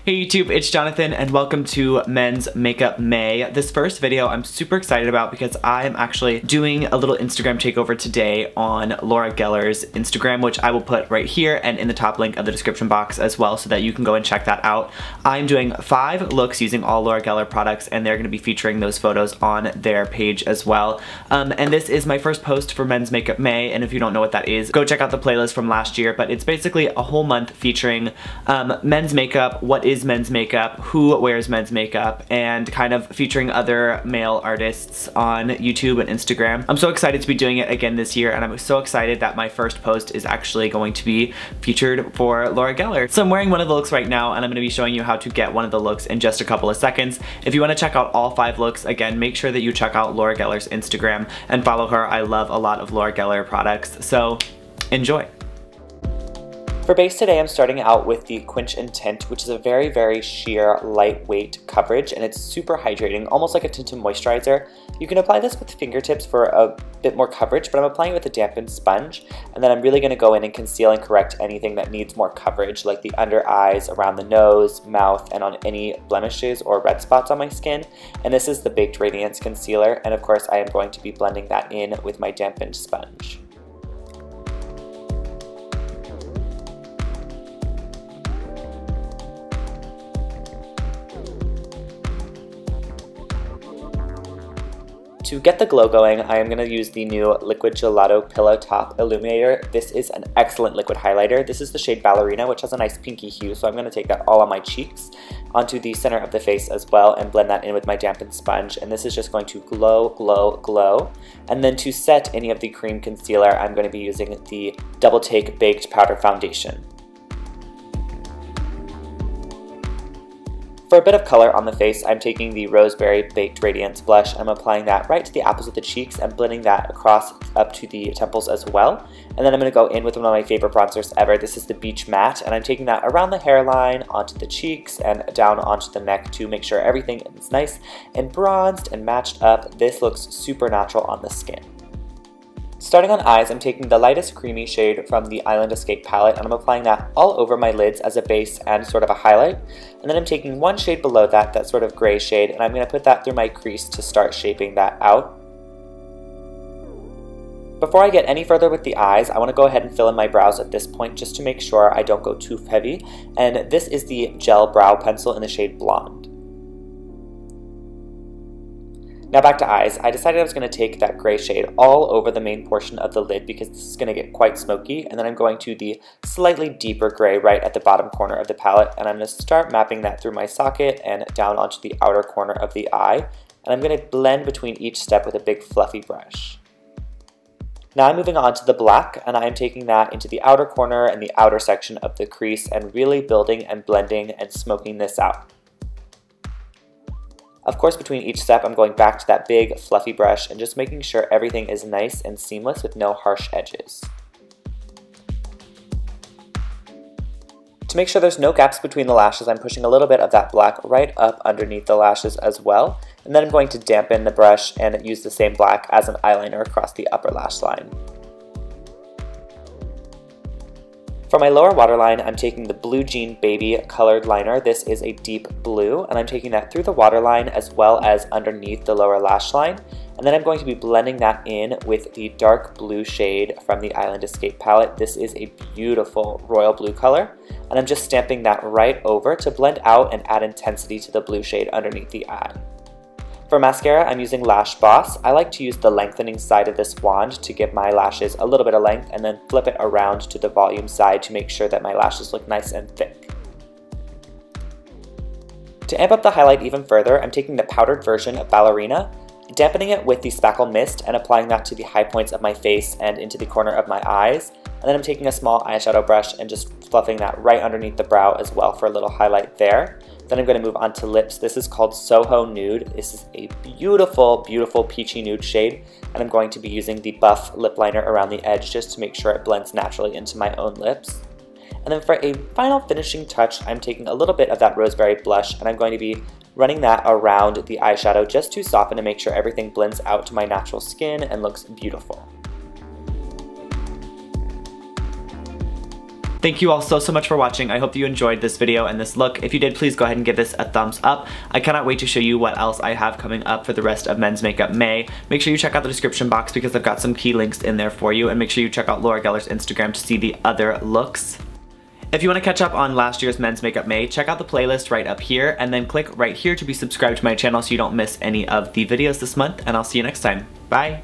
Hey YouTube, it's Jonathan and welcome to Men's Makeup May. This first video I'm super excited about because I'm actually doing a little Instagram takeover today on Laura Geller's Instagram, which I will put right here and in the top link of the description box as well so that you can go and check that out. I'm doing 5 looks using all Laura Geller products and they're going to be featuring those photos on their page as well. And this is my first post for Men's Makeup May, and if you don't know what that is, go check out the playlist from last year, but it's basically a whole month featuring men's makeup, what is men's makeup, who wears men's makeup, and kind of featuring other male artists on YouTube and Instagram. I'm so excited to be doing it again this year, and I'm so excited that my first post is actually going to be featured for Laura Geller. So I'm wearing one of the looks right now, and I'm going to be showing you how to get one of the looks in just a couple of seconds. If you want to check out all 5 looks, again, make sure that you check out Laura Geller's Instagram and follow her. I love a lot of Laura Geller products, so enjoy. For base today, I'm starting out with the Quench and Tint, which is a very, very sheer, lightweight coverage, and it's super hydrating, almost like a tinted moisturizer. You can apply this with fingertips for a bit more coverage, but I'm applying it with a dampened sponge, and then I'm really going to go in and conceal and correct anything that needs more coverage, like the under eyes, around the nose, mouth, and on any blemishes or red spots on my skin. And this is the Baked Radiance Concealer, and of course I am going to be blending that in with my dampened sponge. To get the glow going, I am going to use the new Liquid Gelato Pillow Top Illuminator. This is an excellent liquid highlighter. This is the shade Ballerina, which has a nice pinky hue, so I'm going to take that all on my cheeks, onto the center of the face as well, and blend that in with my dampened sponge. And this is just going to glow, glow, glow. And then to set any of the cream concealer, I'm going to be using the Double Take Baked Powder Foundation. For a bit of color on the face, I'm taking the Roseberry Baked Radiance Blush. I'm applying that right to the apples of the cheeks and blending that across up to the temples as well. And then I'm going to go in with one of my favorite bronzers ever. This is the Beach Matte, and I'm taking that around the hairline, onto the cheeks, and down onto the neck to make sure everything is nice and bronzed and matched up. This looks super natural on the skin. Starting on eyes, I'm taking the lightest creamy shade from the Island Escape palette, and I'm applying that all over my lids as a base and sort of a highlight. And then I'm taking one shade below that, that sort of gray shade, and I'm going to put that through my crease to start shaping that out. Before I get any further with the eyes, I want to go ahead and fill in my brows at this point just to make sure I don't go too heavy. And this is the Gel Brow Pencil in the shade Blonde. Now back to eyes. I decided I was going to take that gray shade all over the main portion of the lid because this is going to get quite smoky, and then I'm going to the slightly deeper gray right at the bottom corner of the palette, and I'm going to start mapping that through my socket and down onto the outer corner of the eye, and I'm going to blend between each step with a big fluffy brush. Now I'm moving on to the black, and I'm taking that into the outer corner and the outer section of the crease and really building and blending and smoking this out. Of course, between each step, I'm going back to that big fluffy brush and just making sure everything is nice and seamless with no harsh edges. To make sure there's no gaps between the lashes, I'm pushing a little bit of that black right up underneath the lashes as well. And then I'm going to dampen the brush and use the same black as an eyeliner across the upper lash line. For my lower waterline, I'm taking the Blue Jean Baby colored liner. This is a deep blue, and I'm taking that through the waterline as well as underneath the lower lash line. And then I'm going to be blending that in with the dark blue shade from the Island Escape palette. This is a beautiful royal blue color, and I'm just stamping that right over to blend out and add intensity to the blue shade underneath the eye. For mascara, I'm using Lash Boss. I like to use the lengthening side of this wand to give my lashes a little bit of length and then flip it around to the volume side to make sure that my lashes look nice and thick. To amp up the highlight even further, I'm taking the powdered version of Ballerina, dampening it with the Spackle Mist and applying that to the high points of my face and into the corner of my eyes. And then I'm taking a small eyeshadow brush and just fluffing that right underneath the brow as well for a little highlight there. Then I'm going to move on to lips. This is called Soho Nude. This is a beautiful, beautiful peachy nude shade, and I'm going to be using the Buff lip liner around the edge just to make sure it blends naturally into my own lips. And then for a final finishing touch, I'm taking a little bit of that Roseberry blush, and I'm going to be running that around the eyeshadow just to soften and make sure everything blends out to my natural skin and looks beautiful. Thank you all so much for watching. I hope that you enjoyed this video and this look. If you did, please go ahead and give this a thumbs up. I cannot wait to show you what else I have coming up for the rest of Men's Makeup May. Make sure you check out the description box because I've got some key links in there for you, and make sure you check out Laura Geller's Instagram to see the other looks. If you want to catch up on last year's Men's Makeup May, check out the playlist right up here, and then click right here to be subscribed to my channel so you don't miss any of the videos this month, and I'll see you next time. Bye!